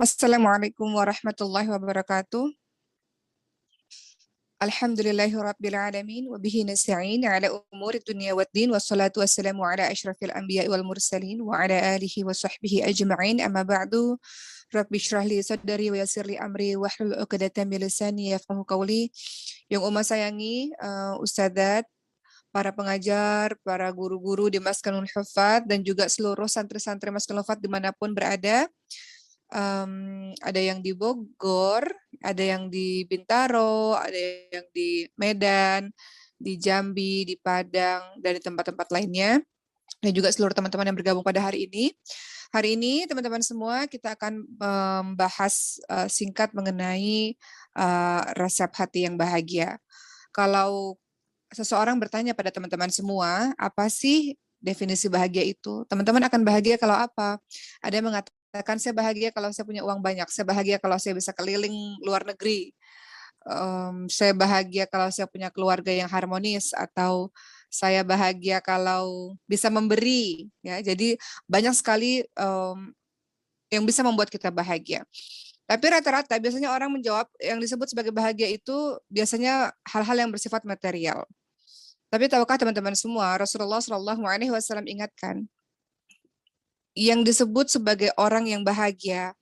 Assalamualaikum warahmatullahi wabarakatuh. Alhamdulillahirabbil alamin wa bihi nasta'in ala umuri dunya waddin wassalatu wassalamu ala asyrafil anbiya'i wal mursalin wa ala alihi wa sahbihi ajma'in amma ba'du. Rabbi shrah li sadri wa yassir li amri wahlul 'uqdatam min lisani yafqahu qawli. Yang Uma sayangi, ustadzat, para pengajar, para guru-guru di Maskanul Hufat dan juga seluruh santri-santri Maskanul Hufat dimanapun berada. Ada yang di Bogor, ada yang di Bintaro, ada yang di Medan, di Jambi, di Padang, dan di tempat-tempat lainnya. Dan juga seluruh teman-teman yang bergabung pada hari ini. Hari ini teman-teman semua kita akan membahas singkat mengenai resep hati yang bahagia. Kalau seseorang bertanya pada teman-teman semua, apa sih definisi bahagia itu? Teman-teman akan bahagia kalau apa? Ada yang mengatakan saya bahagia kalau saya punya uang banyak, saya bahagia kalau saya bisa keliling luar negeri, saya bahagia kalau saya punya keluarga yang harmonis, atau saya bahagia kalau bisa memberi. Ya, jadi banyak sekali yang bisa membuat kita bahagia. Tapi rata-rata biasanya orang menjawab yang disebut sebagai bahagia itu biasanya hal-hal yang bersifat material. Tapi tahukah teman-teman semua, Rasulullah Shallallahu Alaihi Wasallam ingatkan, yang disebut sebagai orang yang bahagia,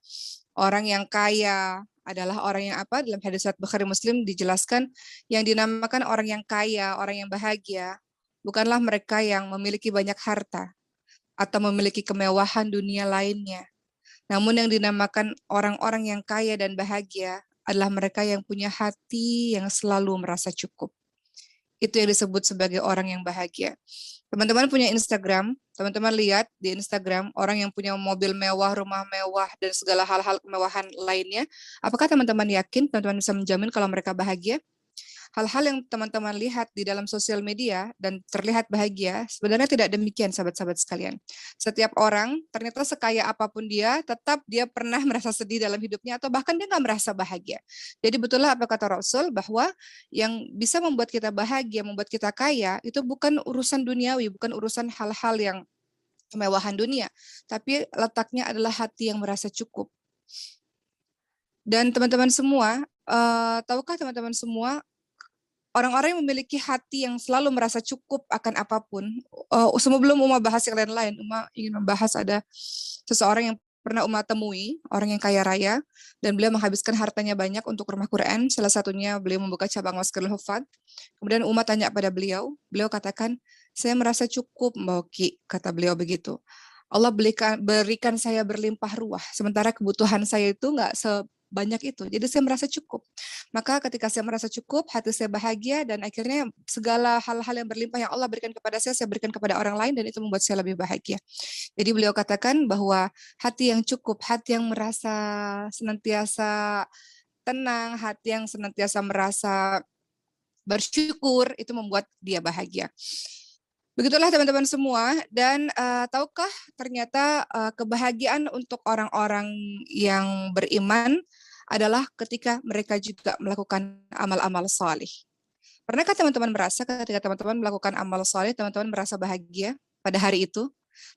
orang yang kaya adalah orang yang apa? Dalam hadis riwayat Bukhari Muslim dijelaskan, yang dinamakan orang yang kaya, orang yang bahagia, bukanlah mereka yang memiliki banyak harta atau memiliki kemewahan dunia lainnya. Namun yang dinamakan orang-orang yang kaya dan bahagia adalah mereka yang punya hati yang selalu merasa cukup. Itu yang disebut sebagai orang yang bahagia. Teman-teman punya Instagram, teman-teman lihat di Instagram orang yang punya mobil mewah, rumah mewah, dan segala hal-hal kemewahan lainnya. Apakah teman-teman yakin teman-teman bisa menjamin kalau mereka bahagia? Hal-hal yang teman-teman lihat di dalam sosial media dan terlihat bahagia, sebenarnya tidak demikian sahabat-sahabat sekalian. Setiap orang, ternyata sekaya apapun dia, tetap dia pernah merasa sedih dalam hidupnya, atau bahkan dia nggak merasa bahagia. Jadi betullah apa kata Rasul, bahwa yang bisa membuat kita bahagia, membuat kita kaya, itu bukan urusan duniawi, bukan urusan hal-hal yang kemewahan dunia, tapi letaknya adalah hati yang merasa cukup. Dan teman-teman semua, tahukah teman-teman semua, orang-orang yang memiliki hati yang selalu merasa cukup akan apapun. Sebelum Uma bahas yang lain-lain, Uma ingin membahas ada seseorang yang pernah Uma temui, orang yang kaya raya, dan beliau menghabiskan hartanya banyak untuk rumah Quran. Salah satunya beliau membuka cabang Maskanul Hufat. Kemudian Uma tanya pada beliau katakan, saya merasa cukup, Mbak Oki, kata beliau begitu. Allah berikan saya berlimpah ruah, sementara kebutuhan saya itu nggak sebanyak itu. Jadi saya merasa cukup. Maka ketika saya merasa cukup, hati saya bahagia, dan akhirnya segala hal-hal yang berlimpah yang Allah berikan kepada saya berikan kepada orang lain, dan itu membuat saya lebih bahagia. Jadi beliau katakan bahwa hati yang cukup, hati yang merasa senantiasa tenang, hati yang senantiasa merasa bersyukur, itu membuat dia bahagia. Begitulah teman-teman semua, dan tahukah ternyata kebahagiaan untuk orang-orang yang beriman adalah ketika mereka juga melakukan amal-amal salih. Pernahkah teman-teman merasa ketika teman-teman melakukan amal salih, teman-teman merasa bahagia pada hari itu?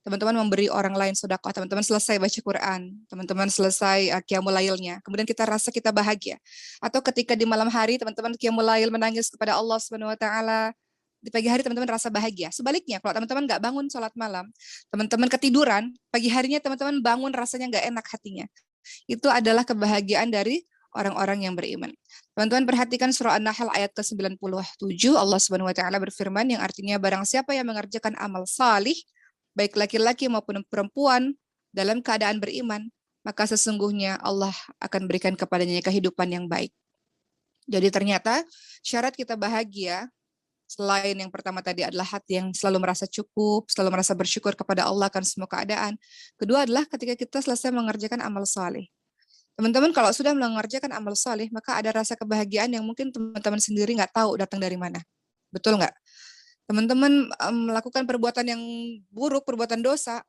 Teman-teman memberi orang lain sedekah, teman-teman selesai baca Quran, teman-teman selesai qiyamul lailnya, kemudian kita rasa kita bahagia. Atau ketika di malam hari teman-teman qiyamul lail menangis kepada Allah Subhanahu wa taala, di pagi hari teman-teman rasa bahagia. Sebaliknya, kalau teman-teman nggak bangun sholat malam, teman-teman ketiduran, pagi harinya teman-teman bangun rasanya nggak enak hatinya. Itu adalah kebahagiaan dari orang-orang yang beriman. Teman-teman perhatikan surah An-Nahl ayat ke-97, Allah Subhanahu wa taala berfirman, yang artinya barang siapa yang mengerjakan amal salih, baik laki-laki maupun perempuan, dalam keadaan beriman, maka sesungguhnya Allah akan berikan kepadanya kehidupan yang baik. Jadi ternyata syarat kita bahagia, selain yang pertama tadi adalah hati yang selalu merasa cukup, selalu merasa bersyukur kepada Allah akan semua keadaan. Kedua adalah ketika kita selesai mengerjakan amal saleh. Teman-teman kalau sudah mengerjakan amal saleh, maka ada rasa kebahagiaan yang mungkin teman-teman sendiri nggak tahu datang dari mana. Betul nggak? Teman-teman melakukan perbuatan yang buruk, perbuatan dosa,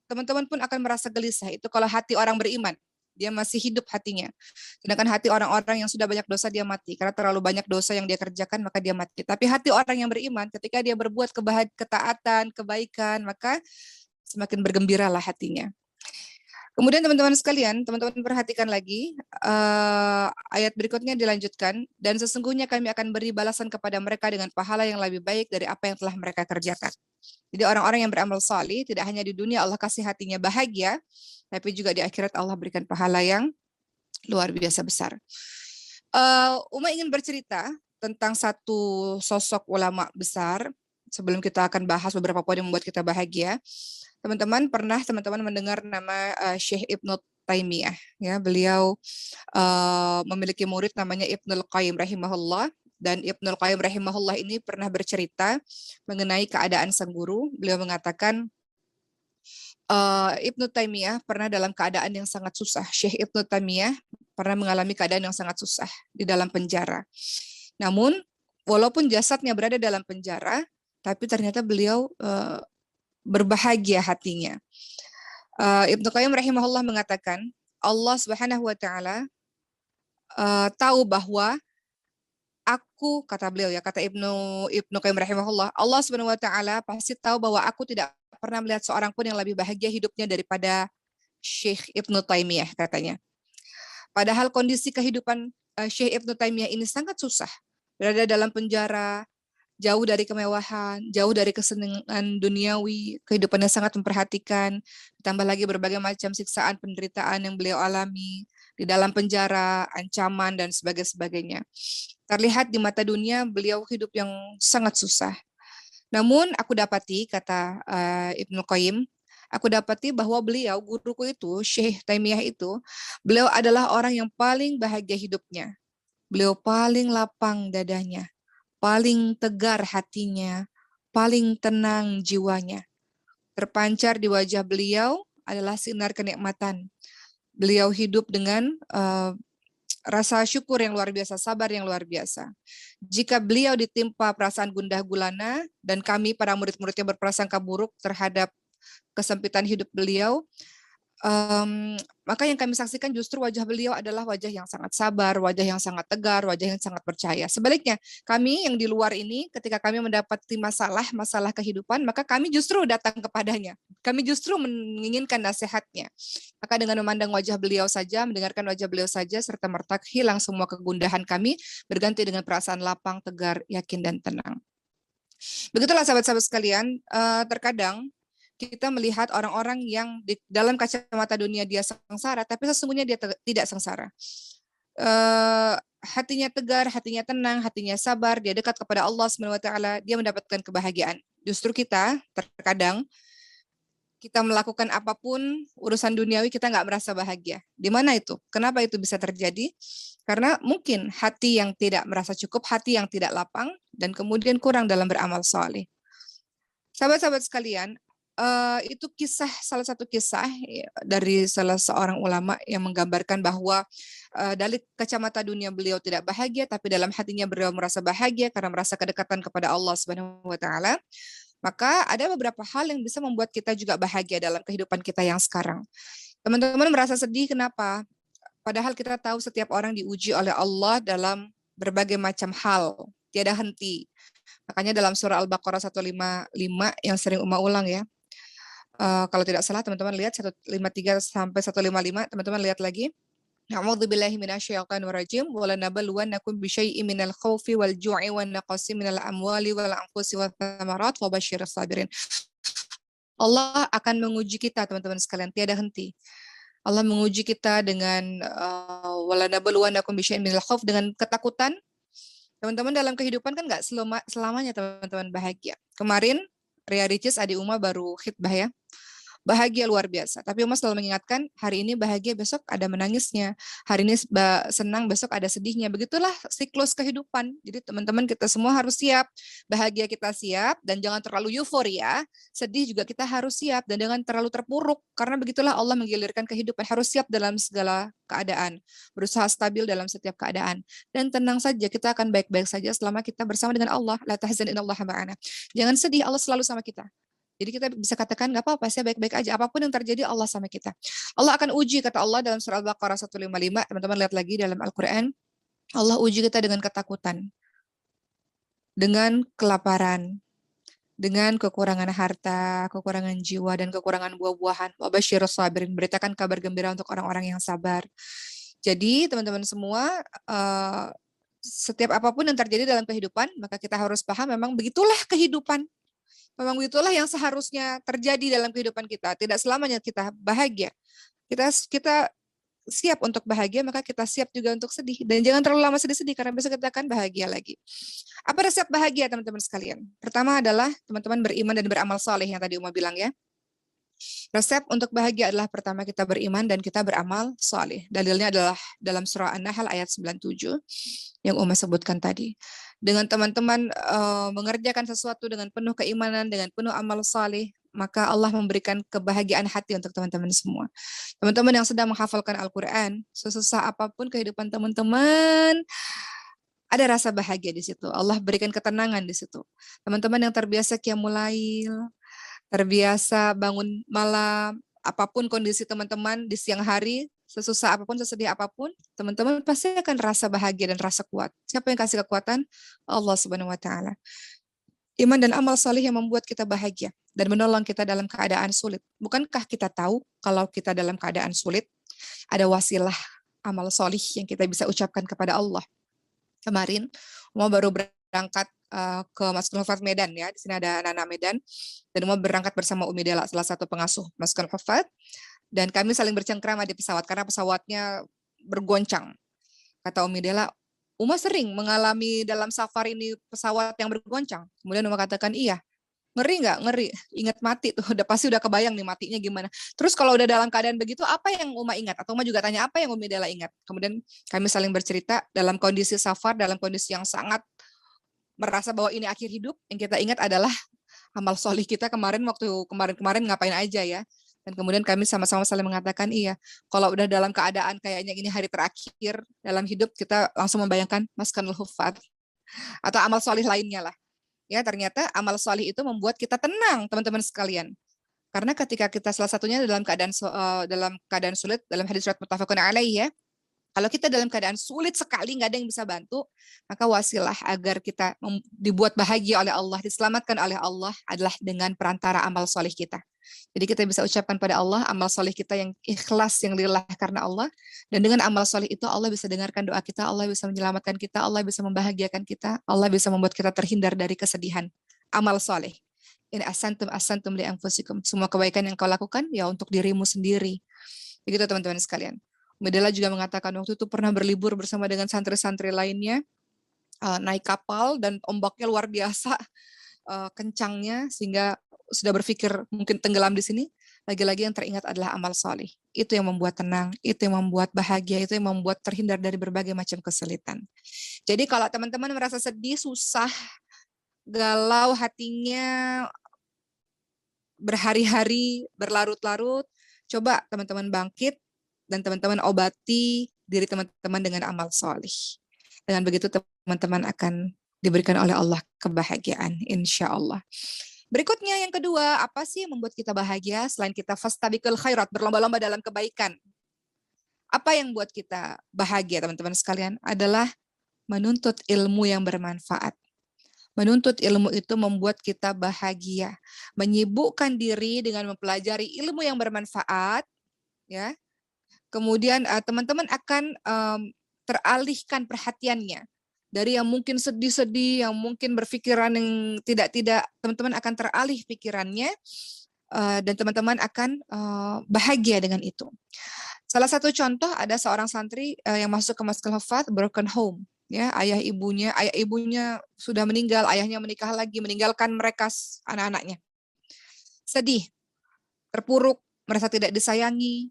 teman-teman pun akan merasa gelisah. Itu kalau hati orang beriman. Dia masih hidup hatinya. Sedangkan hati orang-orang yang sudah banyak dosa, dia mati. Karena terlalu banyak dosa yang dia kerjakan, maka dia mati. Tapi hati orang yang beriman, ketika dia berbuat ketaatan, kebaikan, maka semakin bergembiralah hatinya. Kemudian teman-teman sekalian, teman-teman perhatikan lagi ayat berikutnya dilanjutkan, dan sesungguhnya kami akan beri balasan kepada mereka dengan pahala yang lebih baik dari apa yang telah mereka kerjakan. Jadi orang-orang yang beramal salih tidak hanya di dunia Allah kasih hatinya bahagia, tapi juga di akhirat Allah berikan pahala yang luar biasa besar. Uma ingin bercerita tentang satu sosok ulama besar sebelum kita akan bahas beberapa poin yang membuat kita bahagia. Teman-teman mendengar nama Syekh Ibnu Taimiyah, ya. Beliau memiliki murid namanya Ibnul Qayyim rahimahullah, dan Ibnul Qayyim rahimahullah ini pernah bercerita mengenai keadaan sang guru. Beliau mengatakan Ibnu Taimiyah pernah dalam keadaan yang sangat susah. Syekh Ibnu Taimiyah pernah mengalami keadaan yang sangat susah di dalam penjara. Namun walaupun jasadnya berada dalam penjara, tapi ternyata beliau berbahagia hatinya. Ibnu Qayyim rahimahullah mengatakan, Allah Subhanahu wa taala tahu bahwa aku, kata beliau ya, kata Ibnu Qayyim rahimahullah, Allah Subhanahu wa taala pasti tahu bahwa aku tidak pernah melihat seorang pun yang lebih bahagia hidupnya daripada Syekh Ibnu Taimiyah, katanya. Padahal kondisi kehidupan Syekh Ibnu Taimiyah ini sangat susah. Berada dalam penjara, jauh dari kemewahan, jauh dari kesenangan duniawi, kehidupannya sangat memperhatikan, ditambah lagi berbagai macam siksaan, penderitaan yang beliau alami, di dalam penjara, ancaman, dan sebagainya. Terlihat di mata dunia beliau hidup yang sangat susah. Namun aku dapati, kata Ibnu Qayyim, aku dapati bahwa beliau, guruku itu, Syekh Taimiyah itu, beliau adalah orang yang paling bahagia hidupnya. Beliau paling lapang dadanya, paling tegar hatinya, paling tenang jiwanya. Terpancar di wajah beliau adalah sinar kenikmatan. Beliau hidup dengan rasa syukur yang luar biasa, sabar yang luar biasa. Jika beliau ditimpa perasaan gundah gulana, dan kami para murid-muridnya berprasangka buruk terhadap kesempitan hidup beliau, maka yang kami saksikan justru wajah beliau adalah wajah yang sangat sabar, wajah yang sangat tegar, wajah yang sangat percaya. Sebaliknya, kami yang di luar ini, ketika kami mendapati masalah kehidupan, maka kami justru datang kepadanya. Kami justru menginginkan nasihatnya. Maka dengan memandang wajah beliau saja, mendengarkan wajah beliau saja, serta merta hilang semua kegundahan kami, berganti dengan perasaan lapang, tegar, yakin, dan tenang. Begitulah sahabat-sahabat sekalian, terkadang kita melihat orang-orang yang di dalam kacamata dunia dia sengsara, tapi sesungguhnya dia tidak sengsara. Hatinya tegar, hatinya tenang, hatinya sabar, dia dekat kepada Allah SWT, dia mendapatkan kebahagiaan. Justru kita terkadang kita melakukan apapun urusan duniawi kita nggak merasa bahagia. Di mana itu? Kenapa itu bisa terjadi? Karena mungkin hati yang tidak merasa cukup, hati yang tidak lapang, dan kemudian kurang dalam beramal soleh. Sahabat-sahabat sekalian, itu salah satu kisah dari salah seorang ulama yang menggambarkan bahwa dari kacamata dunia beliau tidak bahagia, tapi dalam hatinya beliau merasa bahagia karena merasa kedekatan kepada Allah Subhanahu wa taala. Maka ada beberapa hal yang bisa membuat kita juga bahagia dalam kehidupan kita yang sekarang. Teman-teman merasa sedih, kenapa? Padahal kita tahu setiap orang diuji oleh Allah dalam berbagai macam hal, tiada henti. Makanya dalam surah Al-Baqarah 155 yang sering Uma ulang ya. Kalau tidak salah teman-teman lihat 153 sampai 155, teman-teman lihat lagi. A'udzubillahi minasyaitonir rajim. Walanabluwannakum bisyai'im minal khaufi wal ju'i wan naqsi minal amwali wal anfusi wath thamarat wabashshiris sabirin. Allah akan menguji kita, teman-teman sekalian, tiada henti. Allah menguji kita dengan walanabluwannakum bisyai'im minal khauf, dengan ketakutan. Teman-teman dalam kehidupan kan nggak selamanya teman-teman bahagia. Kemarin Ria Ricis adik Uma baru khitbah ya. Bahagia luar biasa. Tapi Uma selalu mengingatkan, hari ini bahagia, besok ada menangisnya. Hari ini senang, besok ada sedihnya. Begitulah siklus kehidupan. Jadi teman-teman kita semua harus siap. Bahagia kita siap, dan jangan terlalu euforia. Sedih juga kita harus siap, dan jangan terlalu terpuruk. Karena begitulah Allah menggilirkan kehidupan. Harus siap dalam segala keadaan. Berusaha stabil dalam setiap keadaan. Dan tenang saja, kita akan baik-baik saja selama kita bersama dengan Allah. La tahzan innallaha ma'ana. Jangan sedih, Allah selalu sama kita. Jadi kita bisa katakan nggak apa-apa, saya baik-baik aja. Apapun yang terjadi Allah sama kita. Allah akan uji, kata Allah dalam surah Al-Baqarah 155. Teman-teman lihat lagi dalam Al-Quran. Allah uji kita dengan ketakutan, dengan kelaparan, dengan kekurangan harta, kekurangan jiwa, dan kekurangan buah-buahan. Wa basyirus sabirin, beritakan kabar gembira untuk orang-orang yang sabar. Jadi teman-teman semua, setiap apapun yang terjadi dalam kehidupan, maka kita harus paham memang begitulah kehidupan. Memang begitulah yang seharusnya terjadi dalam kehidupan kita. Tidak selamanya kita bahagia. Kita siap untuk bahagia, maka kita siap juga untuk sedih. Dan jangan terlalu lama sedih-sedih, karena besok kita akan bahagia lagi. Apa resep bahagia, teman-teman sekalian? Pertama adalah teman-teman beriman dan beramal soleh, yang tadi Uma bilang ya. Resep untuk bahagia adalah pertama kita beriman dan kita beramal soleh. Dalilnya adalah dalam surah An-Nahl ayat 97 yang Uma sebutkan tadi. Dengan teman-teman mengerjakan sesuatu dengan penuh keimanan, dengan penuh amal soleh, maka Allah memberikan kebahagiaan hati untuk teman-teman semua. Teman-teman yang sedang menghafalkan Al-Quran, sesusah apapun kehidupan teman-teman, ada rasa bahagia di situ. Allah berikan ketenangan di situ. Teman-teman yang terbiasa qiyamul lail, terbiasa bangun malam, apapun kondisi teman-teman di siang hari, sesusah apapun, sesedih apapun, teman-teman pasti akan rasa bahagia dan rasa kuat. Siapa yang kasih kekuatan? Allah Subhanahu wa taala. Iman dan amal soleh yang membuat kita bahagia dan menolong kita dalam keadaan sulit. Bukankah kita tahu kalau kita dalam keadaan sulit, ada wasilah amal soleh yang kita bisa ucapkan kepada Allah. Kemarin, mau baru berangkat ke Masjidil Hufad Medan ya. Di sini ada anak-anak Medan dan mau berangkat bersama Umi Dela, salah satu pengasuh Masjidil Hufad. Dan kami saling bercengkrama di pesawat karena pesawatnya bergoncang. Kata Umi Dela, Uma sering mengalami dalam safar ini pesawat yang bergoncang. Kemudian Uma katakan, iya. Ngeri nggak? Ngeri. Ingat mati tuh. Udah kebayang nih matinya gimana. Terus kalau udah dalam keadaan begitu, apa yang Uma ingat? Atau Uma juga tanya apa yang Umi Dela ingat? Kemudian kami saling bercerita dalam kondisi safar, dalam kondisi yang sangat merasa bahwa ini akhir hidup. Yang kita ingat adalah amal solih kita kemarin ngapain aja ya. Dan kemudian kami sama-sama saling mengatakan, iya, kalau udah dalam keadaan kayaknya ini hari terakhir dalam hidup, kita langsung membayangkan Maskanul Hufad atau amal solih lainnya lah. Ya, ternyata amal solih itu membuat kita tenang, teman-teman sekalian. Karena ketika kita salah satunya dalam keadaan sulit, dalam hadis surat muttafaqun alaih ya, kalau kita dalam keadaan sulit sekali, nggak ada yang bisa bantu, maka wasilah agar kita dibuat bahagia oleh Allah, diselamatkan oleh Allah adalah dengan perantara amal soleh kita. Jadi kita bisa ucapkan pada Allah amal soleh kita yang ikhlas, yang lillah karena Allah. Dan dengan amal soleh itu Allah bisa dengarkan doa kita, Allah bisa menyelamatkan kita, Allah bisa membahagiakan kita, Allah bisa membuat kita terhindar dari kesedihan. Amal soleh. In asantum li anfusikum. Semua kebaikan yang kau lakukan ya untuk dirimu sendiri. Begitu teman-teman sekalian. Medela juga mengatakan waktu itu pernah berlibur bersama dengan santri-santri lainnya, naik kapal dan ombaknya luar biasa kencangnya sehingga sudah berpikir mungkin tenggelam di sini. Lagi-lagi yang teringat adalah amal soleh. Itu yang membuat tenang, itu yang membuat bahagia, itu yang membuat terhindar dari berbagai macam kesulitan. Jadi kalau teman-teman merasa sedih, susah, galau hatinya, berhari-hari, berlarut-larut, coba teman-teman bangkit, dan teman-teman obati diri teman-teman dengan amal soleh. Dengan begitu teman-teman akan diberikan oleh Allah kebahagiaan, insya Allah. Berikutnya yang kedua, apa sih yang membuat kita bahagia selain kita fastabiqul khairat, berlomba-lomba dalam kebaikan? Apa yang buat kita bahagia teman-teman sekalian adalah menuntut ilmu yang bermanfaat. Menuntut ilmu itu membuat kita bahagia, menyibukkan diri dengan mempelajari ilmu yang bermanfaat, ya. Kemudian teman-teman akan teralihkan perhatiannya dari yang mungkin sedih-sedih, yang mungkin berpikiran yang tidak-tidak, teman-teman akan teralih pikirannya dan teman-teman akan bahagia dengan itu. Salah satu contoh ada seorang santri yang masuk ke Masjidil Hufad, broken home. Ya, ayah ibunya sudah meninggal, ayahnya menikah lagi, meninggalkan mereka anak-anaknya. Sedih, terpuruk, merasa tidak disayangi,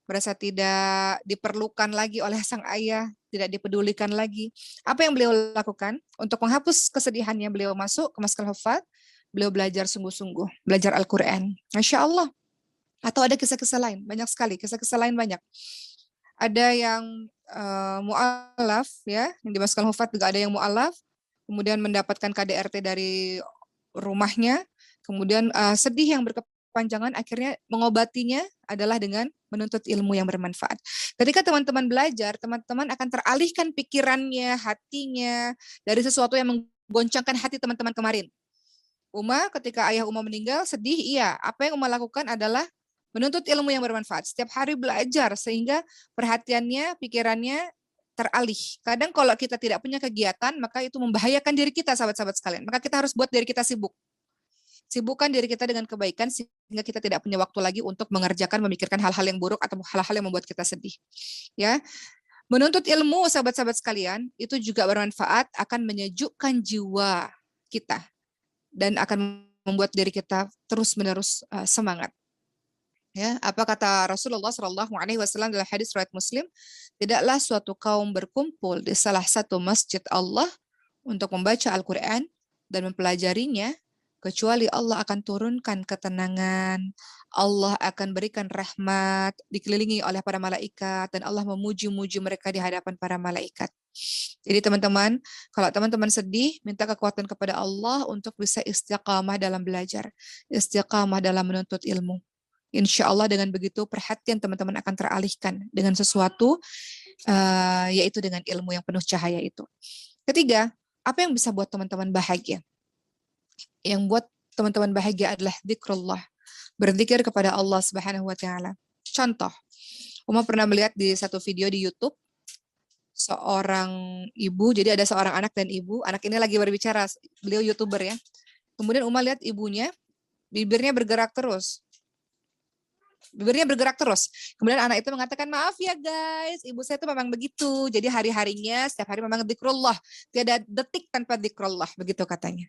merasa tidak diperlukan lagi oleh sang ayah, tidak dipedulikan lagi. Apa yang beliau lakukan? Untuk menghapus kesedihannya, beliau masuk ke Masjidil Hufad, beliau belajar sungguh-sungguh, belajar Al-Quran. Masya Allah. Atau ada kisah-kisah lain, banyak sekali, kisah-kisah lain banyak. Ada yang mu'alaf, ya, yang di Masjidil Hufad juga ada yang mu'alaf, kemudian mendapatkan KDRT dari rumahnya, kemudian sedih yang berkepanjangan, akhirnya mengobatinya adalah dengan menuntut ilmu yang bermanfaat. Ketika teman-teman belajar, teman-teman akan teralihkan pikirannya, hatinya, dari sesuatu yang menggoncangkan hati teman-teman kemarin. Uma ketika ayah Uma meninggal sedih, iya. Apa yang Uma lakukan adalah menuntut ilmu yang bermanfaat. Setiap hari belajar sehingga perhatiannya, pikirannya teralih. Kadang kalau kita tidak punya kegiatan, maka itu membahayakan diri kita, sahabat-sahabat sekalian. Maka kita harus buat diri kita sibuk. Sibukkan diri kita dengan kebaikan sehingga kita tidak punya waktu lagi untuk mengerjakan, memikirkan hal-hal yang buruk atau hal-hal yang membuat kita sedih. Ya, menuntut ilmu, sahabat-sahabat sekalian, itu juga bermanfaat, akan menyejukkan jiwa kita dan akan membuat diri kita terus-menerus semangat. Ya, apa kata Rasulullah Shallallahu Alaihi Wasallam dalam hadis riwayat Muslim? Tidaklah suatu kaum berkumpul di salah satu masjid Allah untuk membaca Al-Quran dan mempelajarinya, kecuali Allah akan turunkan ketenangan, Allah akan berikan rahmat, dikelilingi oleh para malaikat, dan Allah memuji-muji mereka di hadapan para malaikat. Jadi teman-teman, kalau teman-teman sedih, minta kekuatan kepada Allah untuk bisa istiqamah dalam belajar, istiqamah dalam menuntut ilmu. Insya Allah dengan begitu perhatian teman-teman akan teralihkan dengan sesuatu, yaitu dengan ilmu yang penuh cahaya itu. Ketiga, apa yang bisa buat teman-teman bahagia? Yang buat teman-teman bahagia adalah zikrullah, berzikir kepada Allah Subhanahu wa taala. Contoh, Uma pernah melihat di satu video di YouTube seorang ibu, jadi ada seorang anak dan ibu. Anak ini lagi berbicara, beliau YouTuber ya. Kemudian Uma lihat ibunya, bibirnya bergerak terus. Kemudian anak itu mengatakan, maaf ya guys, ibu saya itu memang begitu. Jadi hari-harinya, setiap hari memang zikrullah. Tiada detik tanpa zikrullah, begitu katanya.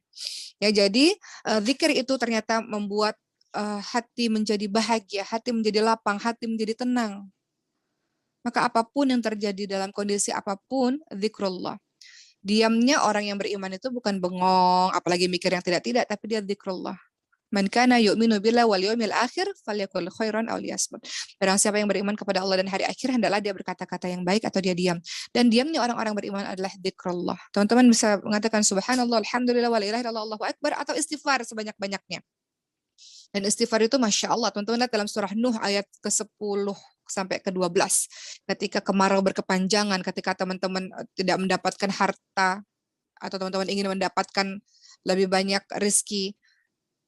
Ya, jadi zikir itu ternyata membuat hati menjadi bahagia, hati menjadi lapang, hati menjadi tenang. Maka apapun yang terjadi dalam kondisi apapun, zikrullah. Diamnya orang yang beriman itu bukan bengong, apalagi mikir yang tidak-tidak, tapi dia zikrullah. Man kana yu'minu billahi wal yawmil akhir falyakul khairan aw liyasmut. Barang siapa yang beriman kepada Allah dan hari akhir, hendaklah dia berkata-kata yang baik atau dia diam. Dan diamnya orang-orang beriman adalah zikrullah. Teman-teman bisa mengatakan subhanallah, alhamdulillah, wa la ilaha illallah, Allahu akbar, atau istighfar sebanyak-banyaknya. Dan istighfar itu Masya Allah, teman-teman lihat dalam surah Nuh ayat ke-10 sampai ke-12. Ketika kemarau berkepanjangan, ketika teman-teman tidak mendapatkan harta, atau teman-teman ingin mendapatkan lebih banyak rezeki,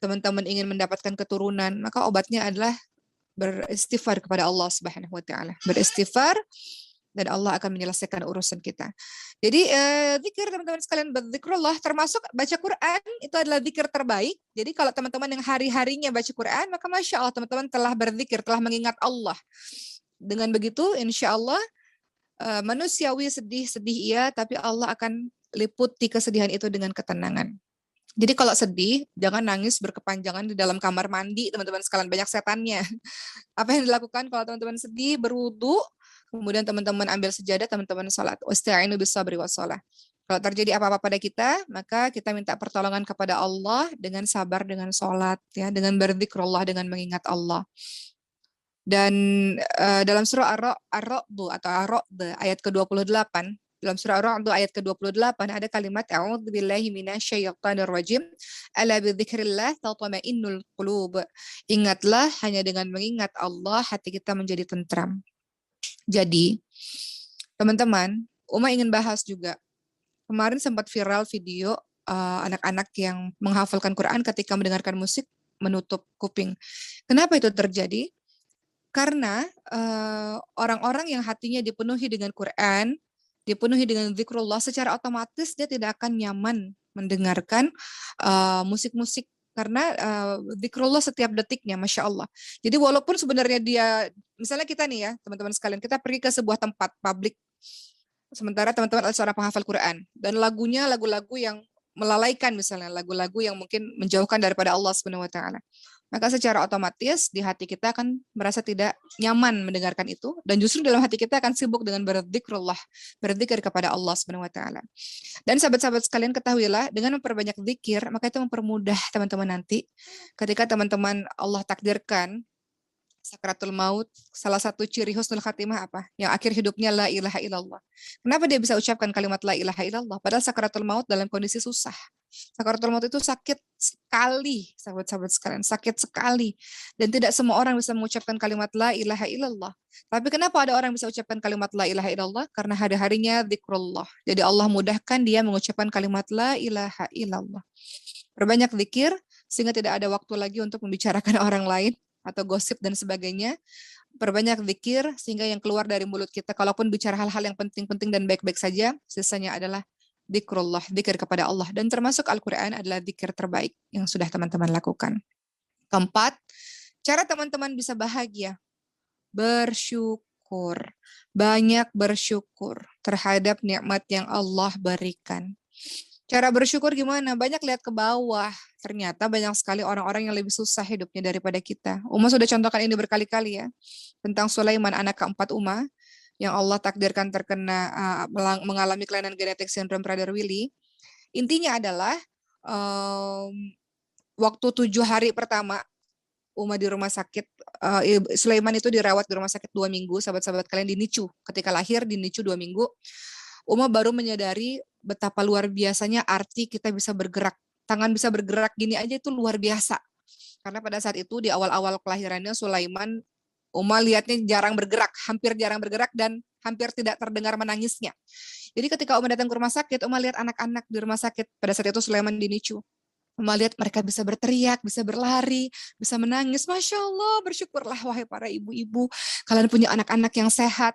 teman-teman ingin mendapatkan keturunan, maka obatnya adalah beristighfar kepada Allah Subhanahu wa taala. Beristighfar dan Allah akan menyelesaikan urusan kita. Jadi zikir teman-teman sekalian, berzikrullah termasuk baca Quran itu adalah zikir terbaik. Jadi kalau teman-teman yang hari-harinya baca Quran, maka Masya Allah teman-teman telah berzikir, telah mengingat Allah. Dengan begitu insya Allah manusiawi sedih-sedih iya, tapi Allah akan liputi kesedihan itu dengan ketenangan. Jadi kalau sedih, jangan nangis berkepanjangan di dalam kamar mandi, teman-teman sekalian, banyak setannya. Apa yang dilakukan kalau teman-teman sedih, berwudu, kemudian teman-teman ambil sejadah, teman-teman sholat. Wasta'inu bis-sabri was-shalah. Kalau terjadi apa-apa pada kita, maka kita minta pertolongan kepada Allah dengan sabar, dengan sholat, ya, dengan berzikrullah, dengan mengingat Allah. Dan dalam surah Ar-Ra'd atau Ar-Ra'd ayat ke-28, dalam surah Ar-Ra'd ayat ke-28 ada kalimat a'udzubillahi minasyaitonir rajim, ala bidzikrillah tatma'innul qulub. Ingatlah, hanya dengan mengingat Allah hati kita menjadi tentram. Jadi, teman-teman, Uma ingin bahas juga. Kemarin sempat viral video anak-anak yang menghafalkan Quran ketika mendengarkan musik menutup kuping. Kenapa itu terjadi? Karena orang-orang yang hatinya dipenuhi dengan Quran, dipenuhi dengan zikrullah, secara otomatis dia tidak akan nyaman mendengarkan musik-musik karena zikrullah setiap detiknya, Masya Allah. Jadi walaupun sebenarnya dia, misalnya kita nih ya, teman-teman sekalian, kita pergi ke sebuah tempat publik, sementara teman-teman adalah seorang penghafal Quran, dan lagunya lagu-lagu yang melalaikan, misalnya lagu-lagu yang mungkin menjauhkan daripada Allah Subhanahu wa taala. Maka secara otomatis di hati kita akan merasa tidak nyaman mendengarkan itu, dan justru dalam hati kita akan sibuk dengan berzikrullah, berzikir kepada Allah Subhanahu wa taala. Dan sahabat-sahabat sekalian, ketahuilah dengan memperbanyak zikir, maka itu mempermudah teman-teman nanti ketika teman-teman Allah takdirkan sakratul maut, salah satu ciri husnul khatimah apa? Yang akhir hidupnya la ilaha illallah. Kenapa dia bisa ucapkan kalimat la ilaha illallah? Padahal sakratul maut dalam kondisi susah. Sakratul maut itu sakit sekali, sahabat-sahabat sekalian, sakit sekali. Dan tidak semua orang bisa mengucapkan kalimat la ilaha illallah. Tapi kenapa ada orang bisa ucapkan kalimat la ilaha illallah? Karena hari-harinya zikrullah. Jadi Allah mudahkan dia mengucapkan kalimat la ilaha illallah. Perbanyak zikir, sehingga tidak ada waktu lagi untuk membicarakan orang lain atau gosip dan sebagainya. Perbanyak zikir sehingga yang keluar dari mulut kita, kalaupun bicara hal-hal yang penting-penting dan baik-baik saja, sisanya adalah zikrullah, zikir kepada Allah. Dan termasuk Al-Quran adalah zikir terbaik yang sudah teman-teman lakukan. Keempat, cara teman-teman bisa bahagia, bersyukur. Banyak bersyukur terhadap nikmat yang Allah berikan. Cara bersyukur gimana? Banyak lihat ke bawah. Ternyata banyak sekali orang-orang yang lebih susah hidupnya daripada kita. Uma sudah contohkan ini berkali-kali ya. Tentang Sulaiman, anak keempat Uma, yang Allah takdirkan terkena mengalami kelainan genetik sindrom Prader-Willi. Intinya adalah waktu 7 hari pertama Uma di rumah sakit, Sulaiman itu dirawat di rumah sakit 2 minggu, sahabat-sahabat kalian, di NICU. Ketika lahir di NICU 2 minggu, Uma baru menyadari betapa luar biasanya arti kita bisa bergerak. Tangan bisa bergerak gini aja itu luar biasa. Karena pada saat itu di awal-awal kelahirannya Sulaiman, Uma lihatnya jarang bergerak, hampir jarang bergerak dan hampir tidak terdengar menangisnya. Jadi ketika Uma datang ke rumah sakit, Uma lihat anak-anak di rumah sakit. Pada saat itu Sulaiman di NICU. Uma lihat mereka bisa berteriak, bisa berlari, bisa menangis. Masya Allah, bersyukurlah wahai para ibu-ibu. Kalian punya anak-anak yang sehat.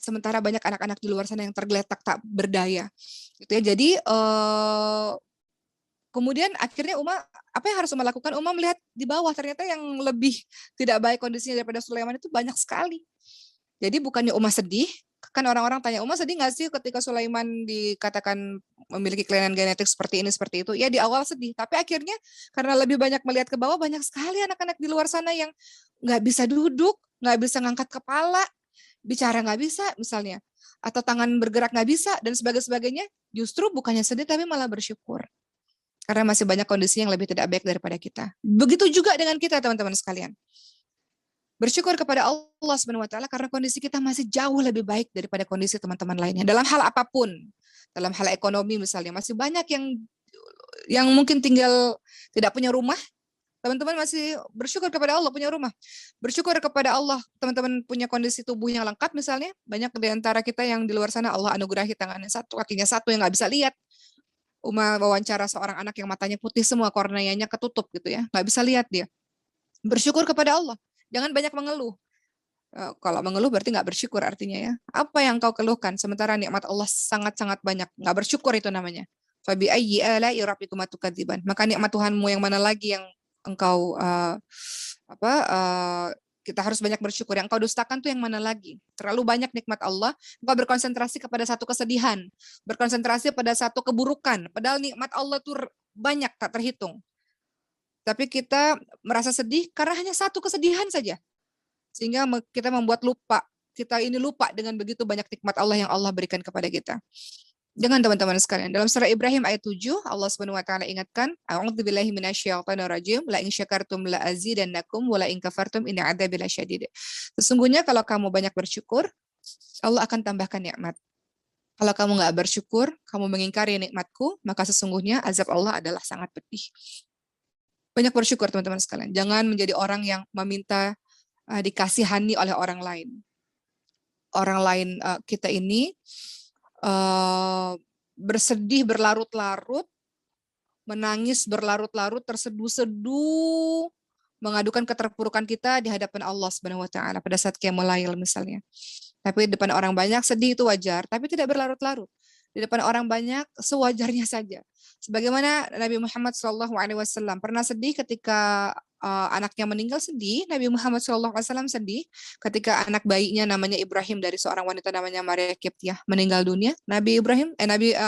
Sementara banyak anak-anak di luar sana yang tergeletak tak berdaya. Gitu ya. Jadi kemudian akhirnya Uma, apa yang harus Uma lakukan? Uma melihat di bawah, ternyata yang lebih tidak baik kondisinya daripada Sulaiman itu banyak sekali. Jadi bukannya Uma sedih, kan orang-orang tanya, Uma sedih nggak sih ketika Sulaiman dikatakan memiliki kelainan genetik seperti ini, seperti itu? Ya di awal sedih, tapi akhirnya karena lebih banyak melihat ke bawah, banyak sekali anak-anak di luar sana yang nggak bisa duduk, nggak bisa ngangkat kepala, bicara nggak bisa misalnya, atau tangan bergerak nggak bisa, dan sebagainya. Justru bukannya sedih, tapi malah bersyukur. Karena masih banyak kondisi yang lebih tidak baik daripada kita. Begitu juga dengan kita, teman-teman sekalian. Bersyukur kepada Allah Subhanahu wa taala karena kondisi kita masih jauh lebih baik daripada kondisi teman-teman lainnya. Dalam hal apapun, dalam hal ekonomi misalnya, masih banyak yang mungkin tinggal tidak punya rumah. Teman-teman masih bersyukur kepada Allah punya rumah. Bersyukur kepada Allah, teman-teman punya kondisi tubuh yang lengkap misalnya. Banyak di antara kita yang di luar sana Allah anugerahi tangannya satu, kakinya satu yang nggak bisa lihat. Uma wawancara seorang anak yang matanya putih semua, korneanya ketutup gitu ya, nggak bisa lihat dia. Bersyukur kepada Allah. Jangan banyak mengeluh. Kalau mengeluh berarti nggak bersyukur artinya ya. Apa yang kau keluhkan? Sementara nikmat Allah sangat-sangat banyak. Nggak bersyukur itu namanya. Fabi ayyi ala'i rabbikuma tukadziban. Maka nikmat Tuhanmu yang mana lagi yang engkau kita harus banyak bersyukur. Yang engkau dustakan tuh yang mana lagi? Terlalu banyak nikmat Allah. Engkau berkonsentrasi kepada satu kesedihan, berkonsentrasi pada satu keburukan. Padahal nikmat Allah tuh banyak tak terhitung. Tapi kita merasa sedih karena hanya satu kesedihan saja. Sehingga kita membuat lupa. Kita ini lupa dengan begitu banyak nikmat Allah yang Allah berikan kepada kita. Jangan teman-teman sekalian. Dalam surah Ibrahim ayat 7, Allah Subhanahu wa taala ingatkan, A'udzubillahi minasyaitonirrajim, la in syakartum la azidannakum wa la in kafartum inna adzabi lasyadid. Sesungguhnya kalau kamu banyak bersyukur, Allah akan tambahkan nikmat. Kalau kamu nggak bersyukur, kamu mengingkari nikmatku, maka sesungguhnya azab Allah adalah sangat pedih. Banyak bersyukur teman-teman sekalian. Jangan menjadi orang yang meminta dikasihani oleh orang lain. Orang lain kita ini bersedih berlarut-larut, menangis berlarut-larut, terseduh-seduh, mengadukan keterpurukan kita di hadapan Allah Subhanahu wa taala pada saat qiyamul lail misalnya. Tapi di depan orang banyak sedih itu wajar, tapi tidak berlarut-larut. Di depan orang banyak sewajarnya saja. Sebagaimana Nabi Muhammad SAW pernah sedih ketika anaknya meninggal, sedih. Nabi Muhammad SAW sedih ketika anak bayinya namanya Ibrahim dari seorang wanita namanya Maria Kiptiah meninggal dunia. Nabi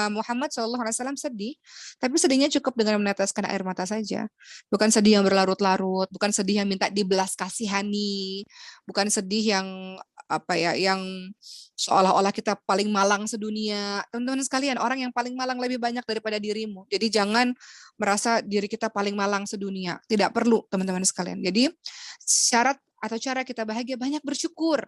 Muhammad SAW sedih, tapi sedihnya cukup dengan meneteskan air mata saja. Bukan sedih yang berlarut-larut, bukan sedih yang minta dibelas kasihani, bukan sedih yang yang seolah-olah kita paling malang sedunia. Teman-teman sekalian, orang yang paling malang lebih banyak daripada dirimu. Jadi jangan merasa diri kita paling malang sedunia. Tidak perlu, teman-teman sekalian. Jadi syarat atau cara kita bahagia banyak bersyukur.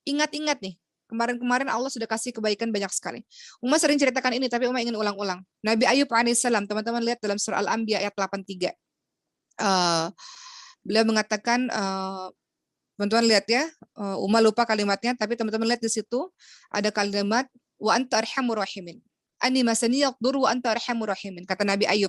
Ingat-ingat nih, kemarin-kemarin Allah sudah kasih kebaikan banyak sekali. Uma sering ceritakan ini, tapi Uma ingin ulang-ulang. Nabi Ayub alaihissalam, teman-teman lihat dalam surah Al-Anbiya ayat 83. Beliau mengatakan, teman-teman lihat ya, Uma lupa kalimatnya, tapi teman-teman lihat di situ ada kalimat wa anta arhamur rahimin. Ani masaniyad dur wa anta arhamur rahimin, kata Nabi Ayub.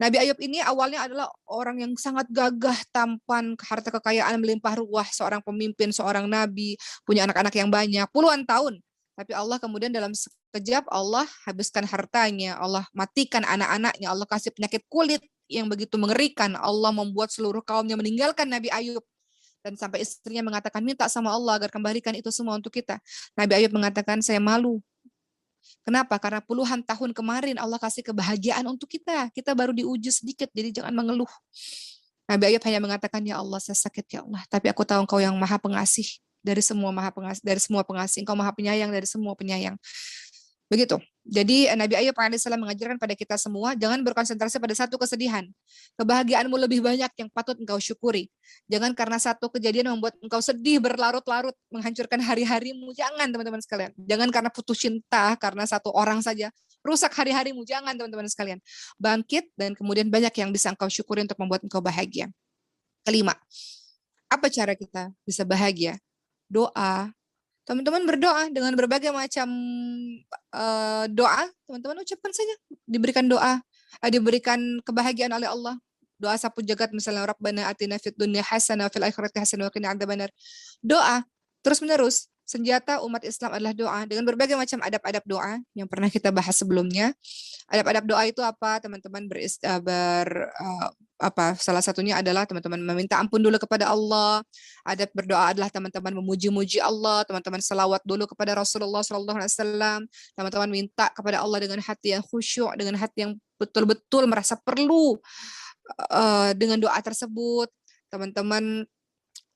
Nabi Ayub ini awalnya adalah orang yang sangat gagah, tampan, harta kekayaan melimpah ruah, seorang pemimpin, seorang nabi, punya anak-anak yang banyak, puluhan tahun. Tapi Allah kemudian dalam sekejap Allah habiskan hartanya, Allah matikan anak-anaknya, Allah kasih penyakit kulit yang begitu mengerikan. Allah membuat seluruh kaumnya meninggalkan Nabi Ayub. Dan sampai istrinya mengatakan, minta sama Allah agar kembalikan itu semua untuk kita. Nabi Ayub mengatakan, saya malu. Kenapa? Karena puluhan tahun kemarin Allah kasih kebahagiaan untuk kita. Kita baru diuji sedikit, jadi jangan mengeluh. Nabi Ayub hanya mengatakan, ya Allah, saya sakit ya Allah. Tapi aku tahu Engkau yang maha pengasih dari semua pengasih. Engkau maha penyayang dari semua penyayang. Begitu. Jadi Nabi Ayub alaihissalam mengajarkan pada kita semua, jangan berkonsentrasi pada satu kesedihan. Kebahagiaanmu lebih banyak yang patut engkau syukuri. Jangan karena satu kejadian membuat engkau sedih berlarut-larut, menghancurkan hari-harimu. Jangan teman-teman sekalian. Jangan karena putus cinta, karena satu orang saja rusak hari-harimu. Jangan teman-teman sekalian. Bangkit dan kemudian banyak yang bisa engkau syukuri untuk membuat engkau bahagia. Kelima, apa cara kita bisa bahagia? Doa. Teman-teman berdoa dengan berbagai macam doa, teman-teman ucapkan saja. Diberikan doa, diberikan kebahagiaan oleh Allah. Doa sapu jagat misalnya, Rabbana atina fid dunya hasanah wa fil akhirati hasanah wa qina adzabannar. Doa terus-menerus. Senjata umat Islam adalah doa dengan berbagai macam adab-adab doa yang pernah kita bahas sebelumnya. Adab-adab doa itu apa? Teman-teman salah satunya adalah teman-teman meminta ampun dulu kepada Allah. Adab berdoa adalah teman-teman memuji-muji Allah, teman-teman selawat dulu kepada Rasulullah SAW, teman-teman minta kepada Allah dengan hati yang khusyuk, dengan hati yang betul-betul merasa perlu dengan doa tersebut. Teman-teman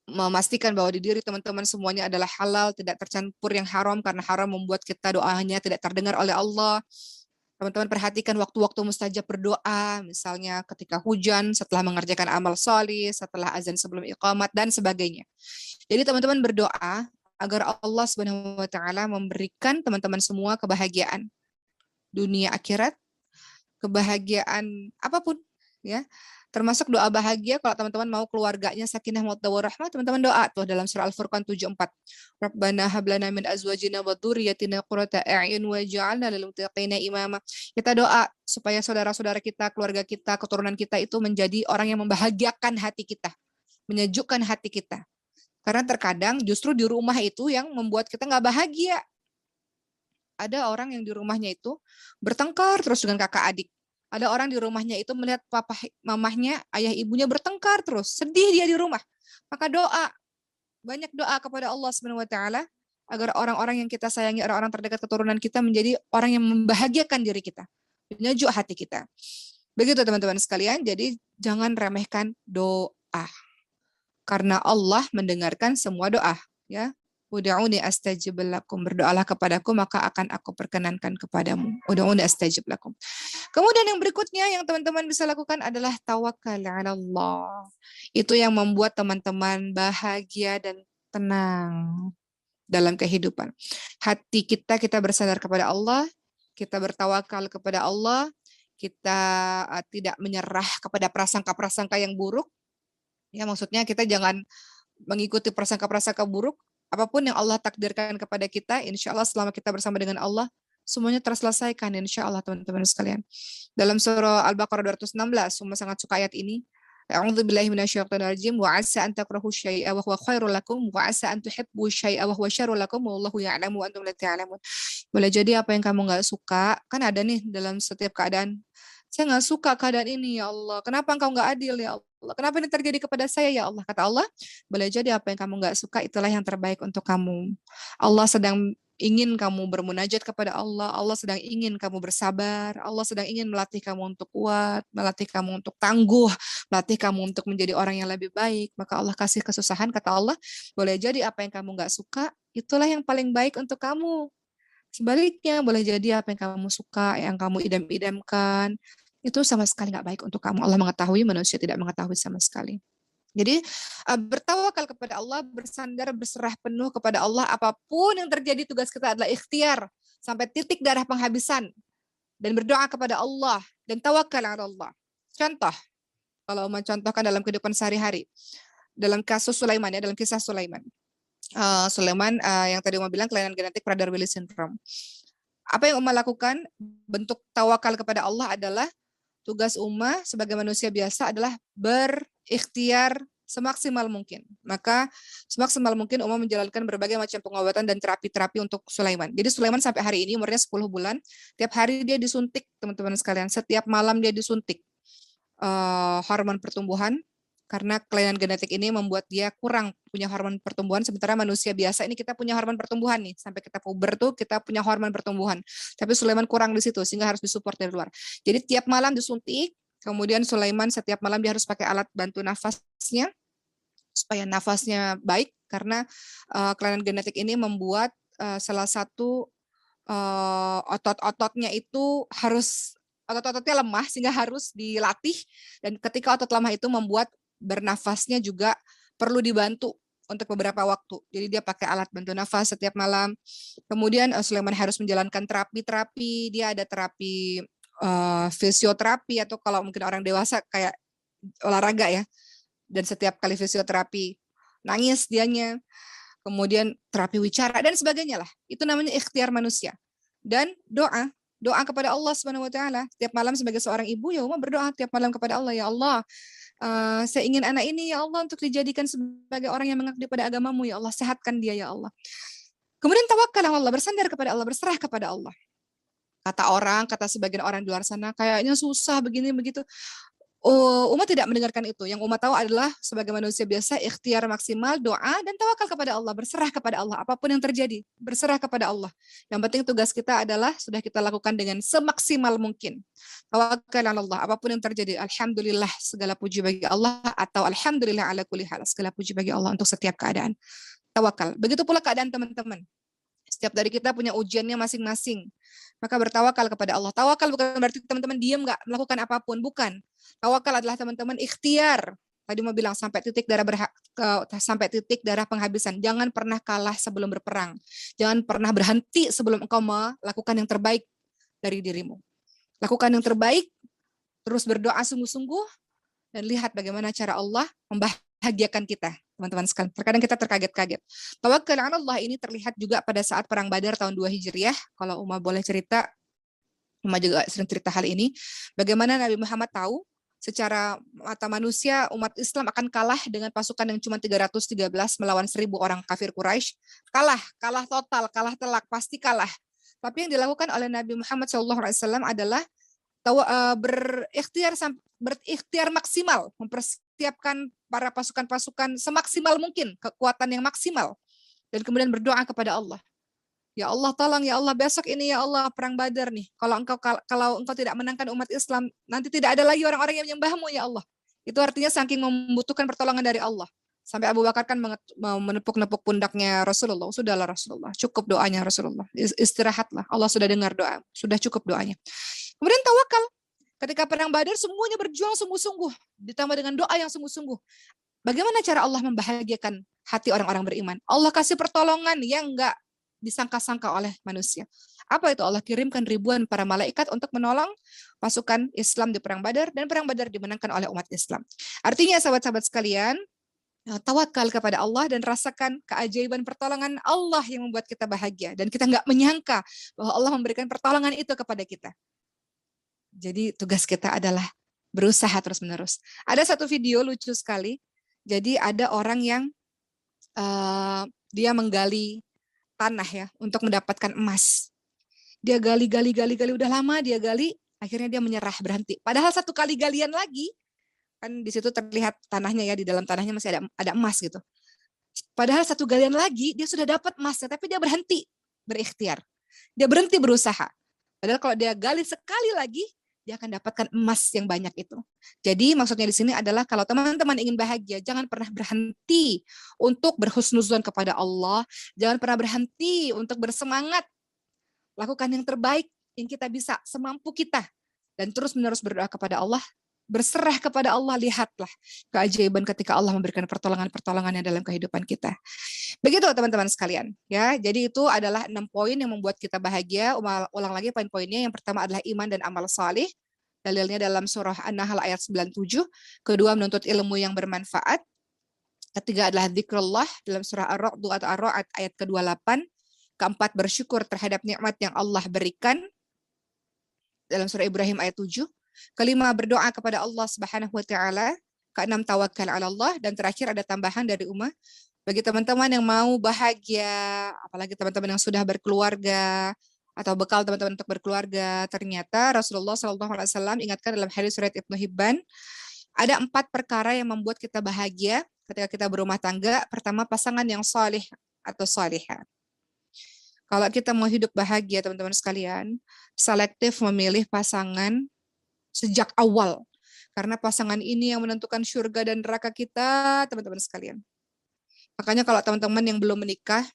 memastikan bahwa di diri teman-teman semuanya adalah halal, tidak tercampur yang haram, karena haram membuat kita doanya tidak terdengar oleh Allah. Teman-teman perhatikan waktu-waktu mustajab berdoa, misalnya ketika hujan, setelah mengerjakan amal soleh, setelah azan sebelum iqamat, dan sebagainya. Jadi teman-teman berdoa agar Allah Subhanahu wa taala memberikan teman-teman semua kebahagiaan dunia akhirat, kebahagiaan apapun ya. Termasuk doa bahagia kalau teman-teman mau keluarganya sakinah mawaddah warahmah, teman-teman doa tuh dalam surah Al-Furqan 74. Rabbana hab lana min azwajina wa dzurriyyatina qurrata a'yun waj'alna lil muttaqina imama. Kita doa supaya saudara-saudara kita, keluarga kita, keturunan kita itu menjadi orang yang membahagiakan hati kita, menyejukkan hati kita. Karena terkadang justru di rumah itu yang membuat kita nggak bahagia. Ada orang yang di rumahnya itu bertengkar terus dengan kakak adik. Ada orang di rumahnya itu melihat papa mamahnya, ayah ibunya bertengkar terus, sedih dia di rumah. Maka doa, banyak doa kepada Allah Subhanahu wa taala agar orang-orang yang kita sayangi, orang-orang terdekat keturunan kita menjadi orang yang membahagiakan diri kita, menyejuk hati kita. Begitu teman-teman sekalian, jadi jangan remehkan doa. Karena Allah mendengarkan semua doa, ya. Ud'uni astajib lakum, berdoalah kepadaku maka akan aku perkenankan kepadamu. Ud'uni astajib lakum. Kemudian yang berikutnya yang teman-teman bisa lakukan adalah tawakal 'ala Allah. Itu yang membuat teman-teman bahagia dan tenang dalam kehidupan. Hati kita bersandar kepada Allah, kita bertawakal kepada Allah, kita tidak menyerah kepada prasangka-prasangka yang buruk. Ya, maksudnya kita jangan mengikuti prasangka-prasangka buruk. Apapun yang Allah takdirkan kepada kita, insya Allah selama kita bersama dengan Allah, semuanya terselesaikan insya Allah teman-teman sekalian. Dalam surah Al-Baqarah 216, semua sangat suka ayat ini. A'udzubillahi minasyaitonirrajim wa 'asa an takrahu syai'a wa huwa khairul lakum wa 'asa an tuhibbu syai'a wa huwa syarrul lakum wallahu ya'lamu wa antum la ta'lamun. Boleh jadi apa yang kamu nggak suka, kan ada nih dalam setiap keadaan. Saya nggak suka keadaan ini ya Allah. Kenapa engkau nggak adil ya Allah? Kenapa ini terjadi kepada saya ya Allah? Kata Allah, boleh jadi apa yang kamu nggak suka itulah yang terbaik untuk kamu. Allah sedang ingin kamu bermunajat kepada Allah. Allah sedang ingin kamu bersabar. Allah sedang ingin melatih kamu untuk kuat, melatih kamu untuk tangguh, melatih kamu untuk menjadi orang yang lebih baik. Maka Allah kasih kesusahan, kata Allah, boleh jadi apa yang kamu nggak suka itulah yang paling baik untuk kamu. Sebaliknya, boleh jadi apa yang kamu suka, yang kamu idam-idamkan, itu sama sekali nggak baik untuk kamu. Allah mengetahui, manusia tidak mengetahui sama sekali. Jadi bertawakal kepada Allah, bersandar, berserah penuh kepada Allah. Apapun yang terjadi, tugas kita adalah ikhtiar sampai titik darah penghabisan dan berdoa kepada Allah dan tawakal ala Allah. Contoh, kalau mencontohkan dalam kehidupan sehari-hari, dalam kasus Sulaiman ya, dalam kisah Sulaiman. Sulaiman yang tadi mau bilang kelainan genetik Prader-Willi syndrome. Apa yang Ummah lakukan? Bentuk tawakal kepada Allah adalah tugas Ummah sebagai manusia biasa adalah berikhtiar semaksimal mungkin. Maka semaksimal mungkin Ummah menjalankan berbagai macam pengobatan dan terapi-terapi untuk Sulaiman. Jadi Sulaiman sampai hari ini umurnya 10 bulan, tiap hari dia disuntik, teman-teman sekalian. Setiap malam dia disuntik hormon pertumbuhan, karena kelainan genetik ini membuat dia kurang punya hormon pertumbuhan, sementara manusia biasa ini kita punya hormon pertumbuhan nih, sampai kita puber tuh kita punya hormon pertumbuhan, tapi Sulaiman kurang di situ sehingga harus disupport dari luar. Jadi tiap malam disuntik, kemudian Sulaiman setiap malam dia harus pakai alat bantu nafasnya supaya nafasnya baik, karena kelainan genetik ini membuat salah satu otot-ototnya itu harus otot-ototnya lemah sehingga harus dilatih, dan ketika otot lemah itu membuat bernafasnya juga perlu dibantu untuk beberapa waktu. Jadi dia pakai alat bantu nafas setiap malam. Kemudian Sulaiman harus menjalankan terapi-terapi. Dia ada terapi fisioterapi, atau kalau mungkin orang dewasa kayak olahraga ya. Dan setiap kali fisioterapi nangis dianya. Kemudian terapi wicara dan sebagainya lah. Itu namanya ikhtiar manusia. Dan doa kepada Allah Subhanahu wa taala. Tiap malam sebagai seorang ibu ya Ummah berdoa tiap malam kepada Allah, ya Allah, saya ingin anak ini ya Allah untuk dijadikan sebagai orang yang mengabdi pada agamamu, ya Allah, sehatkan dia ya Allah. Kemudian tawakal Allah, bersandar kepada Allah, berserah kepada Allah. Kata sebagian orang di luar sana, kayaknya susah begini begitu. Ummah tidak mendengarkan itu. Yang Ummah tahu adalah sebagai manusia biasa, ikhtiar maksimal, doa, dan tawakal kepada Allah, berserah kepada Allah. Apapun yang terjadi, berserah kepada Allah. Yang penting tugas kita adalah sudah kita lakukan dengan semaksimal mungkin. Tawakal Allah, apapun yang terjadi, alhamdulillah, segala puji bagi Allah, atau alhamdulillah ala kulli hal, segala puji bagi Allah untuk setiap keadaan. Tawakal. Begitu pula keadaan teman-teman. Setiap dari kita punya ujiannya masing-masing. Maka bertawakal kepada Allah. Tawakal bukan berarti teman-teman diam nggak melakukan apapun, bukan. Tawakal adalah teman-teman ikhtiar. Tadi mau bilang sampai titik darah penghabisan. Jangan pernah kalah sebelum berperang. Jangan pernah berhenti sebelum engkau melakukan yang terbaik dari dirimu. Lakukan yang terbaik, terus berdoa sungguh-sungguh, dan lihat bagaimana cara Allah membahagiakan kita. Teman-teman sekalian, terkadang kita terkaget-kaget. Tawakal ala Allah ini terlihat juga pada saat Perang Badar tahun 2 Hijriah. Kalau Ummah boleh cerita, Ummah juga sering cerita hal ini. Bagaimana Nabi Muhammad tahu secara mata manusia umat Islam akan kalah dengan pasukan yang cuma 313 melawan 1000 orang kafir Quraisy. Kalah total, kalah telak, pasti kalah. Tapi yang dilakukan oleh Nabi Muhammad SAW adalah berikhtiar maksimal, mempersiapkan para pasukan-pasukan semaksimal mungkin, kekuatan yang maksimal, dan kemudian berdoa kepada Allah. Ya Allah, tolong ya Allah, besok ini ya Allah Perang Badar nih. Kalau engkau tidak menangkan umat Islam, nanti tidak ada lagi orang-orang yang menyembahmu ya Allah. Itu artinya saking membutuhkan pertolongan dari Allah. Sampai Abu Bakar kan menepuk-nepuk pundaknya Rasulullah. Sudahlah Rasulullah, cukup doanya Rasulullah. Istirahatlah, Allah sudah dengar doa, sudah cukup doanya. Kemudian tawakal. Ketika Perang Badar semuanya berjuang sungguh-sungguh, ditambah dengan doa yang sungguh-sungguh. Bagaimana cara Allah membahagiakan hati orang-orang beriman? Allah kasih pertolongan yang enggak disangka-sangka oleh manusia. Apa itu? Allah kirimkan ribuan para malaikat untuk menolong pasukan Islam di Perang Badar, dan Perang Badar dimenangkan oleh umat Islam. Artinya sahabat-sahabat sekalian, tawakal kepada Allah dan rasakan keajaiban pertolongan Allah yang membuat kita bahagia. Dan kita enggak menyangka bahwa Allah memberikan pertolongan itu kepada kita. Jadi tugas kita adalah berusaha terus-menerus. Ada satu video lucu sekali. Jadi ada orang yang dia menggali tanah ya untuk mendapatkan emas. Dia gali, udah lama dia gali, akhirnya dia menyerah, berhenti. Padahal satu kali galian lagi, kan di situ terlihat tanahnya ya, di dalam tanahnya masih ada emas gitu. Padahal satu galian lagi dia sudah dapat emasnya, tapi dia berhenti berikhtiar. Dia berhenti berusaha. Padahal kalau dia gali sekali lagi, dia akan dapatkan emas yang banyak itu. Jadi maksudnya di sini adalah kalau teman-teman ingin bahagia, jangan pernah berhenti untuk berhusnuzon kepada Allah. Jangan pernah berhenti untuk bersemangat. Lakukan yang terbaik yang kita bisa, semampu kita. Dan terus-menerus berdoa kepada Allah. Berserah kepada Allah, lihatlah keajaiban ketika Allah memberikan pertolongan-pertolongannya dalam kehidupan kita. Begitu teman-teman sekalian. Ya, jadi itu adalah 6 poin yang membuat kita bahagia. Ulang lagi poin-poinnya. Yang pertama adalah iman dan amal salih. Dalilnya dalam surah An-Nahl ayat 97. Kedua, menuntut ilmu yang bermanfaat. Ketiga adalah zikrullah dalam surah Ar-Ra'd atau Ar-Ra'd ayat ke-28. Keempat, bersyukur terhadap nikmat yang Allah berikan dalam surah Ibrahim ayat 7. Kelima, berdoa kepada Allah Subhanahu wa taala. Keenam, tawakal ala Allah, dan terakhir ada tambahan dari Ummah bagi teman-teman yang mau bahagia, apalagi teman-teman yang sudah berkeluarga atau bekal teman-teman untuk berkeluarga. Ternyata Rasulullah SAW ingatkan dalam hadis riwayat Ibnu Hibban, ada 4 perkara yang membuat kita bahagia ketika kita berumah tangga. Pertama, pasangan yang salih atau salihah. Kalau kita mau hidup bahagia, teman-teman sekalian, selektif memilih pasangan sejak awal. Karena pasangan ini yang menentukan surga dan neraka kita, teman-teman sekalian. Makanya kalau teman-teman yang belum menikah,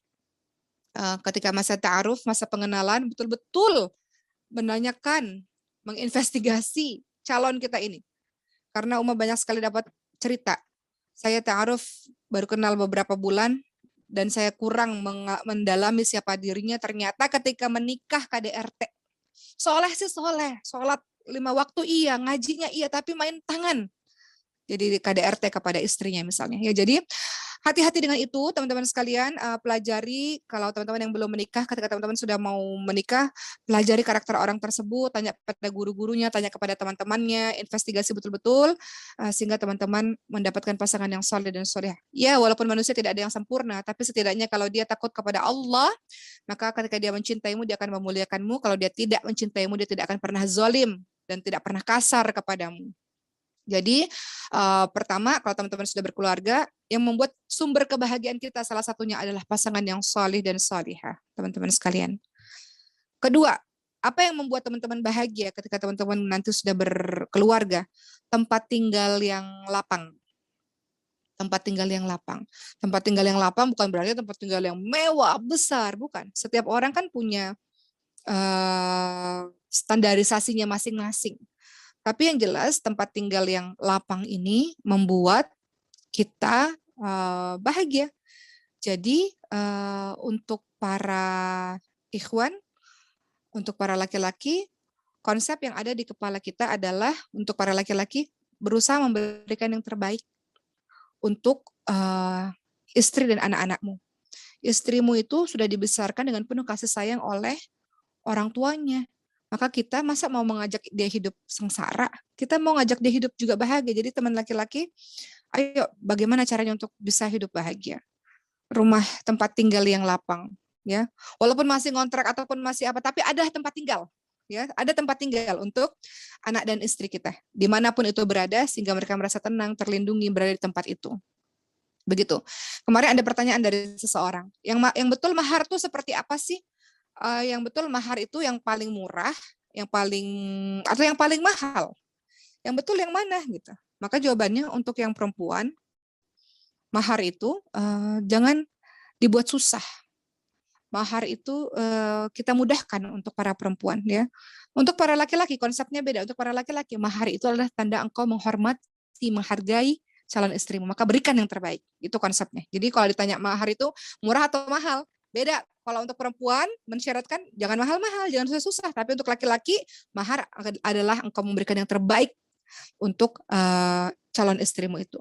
ketika masa ta'aruf, masa pengenalan, betul-betul menanyakan, menginvestigasi calon kita ini. Karena Uma banyak sekali dapat cerita. Saya ta'aruf baru kenal beberapa bulan, dan saya kurang mendalami siapa dirinya. Ternyata ketika menikah KDRT, soleh sih soleh, sholat 5 waktu iya, ngajinya iya, tapi main tangan. Jadi KDRT kepada istrinya misalnya. Ya, jadi hati-hati dengan itu, teman-teman sekalian. Pelajari, kalau teman-teman yang belum menikah, ketika teman-teman sudah mau menikah, pelajari karakter orang tersebut, tanya pada guru-gurunya, tanya kepada teman-temannya, investigasi betul-betul, sehingga teman-teman mendapatkan pasangan yang soleh dan soleh. Ya, walaupun manusia tidak ada yang sempurna, tapi setidaknya kalau dia takut kepada Allah, maka ketika dia mencintaimu, dia akan memuliakanmu. Kalau dia tidak mencintaimu, dia tidak akan pernah zalim dan tidak pernah kasar kepadamu. Jadi pertama, kalau teman-teman sudah berkeluarga, yang membuat sumber kebahagiaan kita salah satunya adalah pasangan yang salih dan salihah, teman-teman sekalian. Kedua, apa yang membuat teman-teman bahagia ketika teman-teman nanti sudah berkeluarga? Tempat tinggal yang lapang. Tempat tinggal yang lapang. Tempat tinggal yang lapang bukan berarti tempat tinggal yang mewah, besar, bukan. Setiap orang kan punya standarisasinya masing-masing. Tapi yang jelas tempat tinggal yang lapang ini membuat kita bahagia. Jadi untuk para ikhwan, untuk para laki-laki, konsep yang ada di kepala kita adalah untuk para laki-laki berusaha memberikan yang terbaik untuk istri dan anak-anakmu. Istrimu itu sudah dibesarkan dengan penuh kasih sayang oleh orang tuanya. Maka kita masa mau mengajak dia hidup sengsara, kita mau ngajak dia hidup juga bahagia. Jadi teman laki-laki, ayo bagaimana caranya untuk bisa hidup bahagia? Rumah tempat tinggal yang lapang, ya. Walaupun masih ngontrak ataupun masih apa, tapi ada tempat tinggal, ya. Ada tempat tinggal untuk anak dan istri kita, dimanapun itu berada, sehingga mereka merasa tenang, terlindungi berada di tempat itu. Begitu. Kemarin ada pertanyaan dari seseorang, yang betul mahar tuh seperti apa sih? Yang betul mahar itu yang paling murah, yang paling atau yang paling mahal? Yang betul yang mana gitu? Maka jawabannya untuk yang perempuan, mahar itu jangan dibuat susah. Mahar itu kita mudahkan untuk para perempuan, ya. Untuk para laki-laki konsepnya beda. Untuk para laki-laki mahar itu adalah tanda engkau menghormati, menghargai calon istrimu. Maka berikan yang terbaik. Itu konsepnya. Jadi kalau ditanya mahar itu murah atau mahal, beda. Kalau untuk perempuan mensyaratkan jangan mahal-mahal, jangan susah-susah. Tapi untuk laki-laki mahar adalah engkau memberikan yang terbaik untuk calon istrimu itu.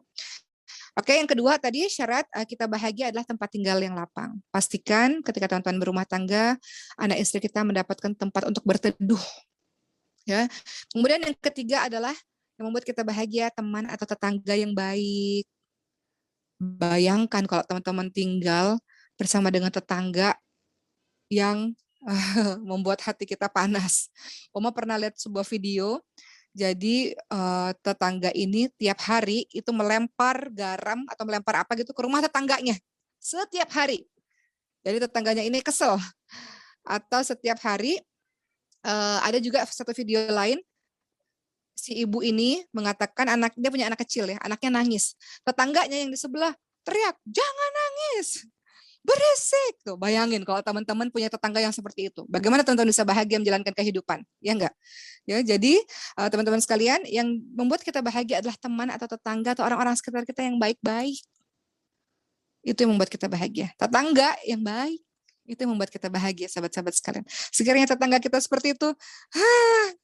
Oke, yang kedua tadi syarat kita bahagia adalah tempat tinggal yang lapang. Pastikan ketika teman-teman berumah tangga, anak istri kita mendapatkan tempat untuk berteduh. Ya. Kemudian yang ketiga adalah yang membuat kita bahagia, teman atau tetangga yang baik. Bayangkan kalau teman-teman tinggal bersama dengan tetangga yang membuat hati kita panas. Oma pernah lihat sebuah video, jadi tetangga ini tiap hari itu melempar garam atau melempar apa gitu ke rumah tetangganya. Setiap hari. Jadi tetangganya ini kesel. Atau setiap hari, ada juga satu video lain, si ibu ini mengatakan dia punya anak kecil ya, anaknya nangis. Tetangganya yang di sebelah teriak, jangan nangis. Berisik tuh, bayangin kalau teman-teman punya tetangga yang seperti itu, bagaimana teman-teman bisa bahagia menjalankan kehidupan, ya enggak? Ya, jadi teman-teman sekalian, yang membuat kita bahagia adalah teman atau tetangga atau orang-orang sekitar kita yang baik-baik. Itu yang membuat kita bahagia. Tetangga yang baik, itu yang membuat kita bahagia, sahabat-sahabat sekalian. Sekiranya tetangga kita seperti itu,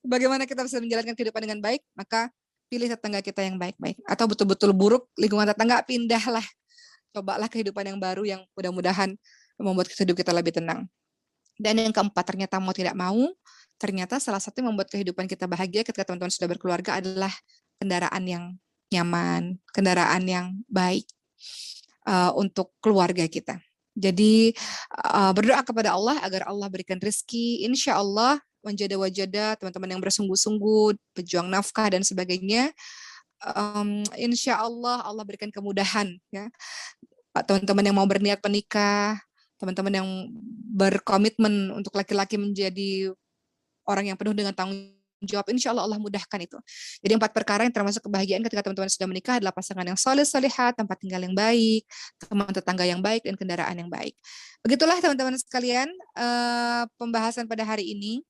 bagaimana kita bisa menjalankan kehidupan dengan baik? Maka pilih tetangga kita yang baik-baik. Atau betul-betul buruk lingkungan tetangga, pindahlah. Cobalah kehidupan yang baru yang mudah-mudahan membuat hidup kita lebih tenang. Dan yang keempat, ternyata mau tidak mau, ternyata salah satu yang membuat kehidupan kita bahagia ketika teman-teman sudah berkeluarga adalah kendaraan yang nyaman, kendaraan yang baik untuk keluarga kita. Jadi berdoa kepada Allah agar Allah berikan rezeki, insya Allah wajada teman-teman yang bersungguh-sungguh, pejuang nafkah dan sebagainya. Insya Allah Allah berikan kemudahan ya. Teman-teman yang mau berniat menikah, teman-teman yang berkomitmen untuk laki-laki menjadi orang yang penuh dengan tanggung jawab, insya Allah Allah mudahkan itu. Jadi 4 perkara yang termasuk kebahagiaan ketika teman-teman sudah menikah adalah pasangan yang soleh solehat, tempat tinggal yang baik, teman tetangga yang baik, dan kendaraan yang baik. Begitulah teman-teman sekalian pembahasan pada hari ini.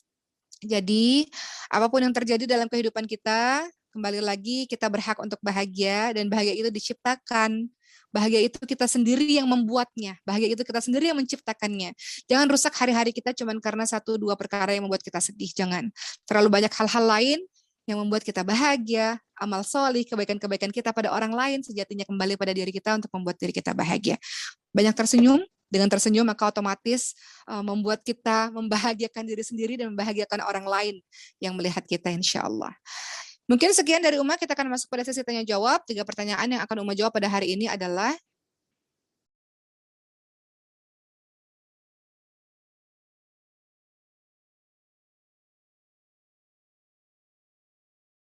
Jadi apapun yang terjadi dalam kehidupan kita, kembali lagi kita berhak untuk bahagia, dan bahagia itu diciptakan. Bahagia itu kita sendiri yang membuatnya. Bahagia itu kita sendiri yang menciptakannya. Jangan rusak hari-hari kita cuma karena 1-2 perkara yang membuat kita sedih. Jangan. Terlalu banyak hal-hal lain yang membuat kita bahagia, amal solih, kebaikan-kebaikan kita pada orang lain sejatinya kembali pada diri kita untuk membuat diri kita bahagia. Banyak tersenyum, dengan tersenyum maka otomatis membuat kita membahagiakan diri sendiri dan membahagiakan orang lain yang melihat kita, insya Allah. Mungkin sekian dari Uma, kita akan masuk pada sesi tanya jawab. 3 pertanyaan yang akan Uma jawab pada hari ini adalah,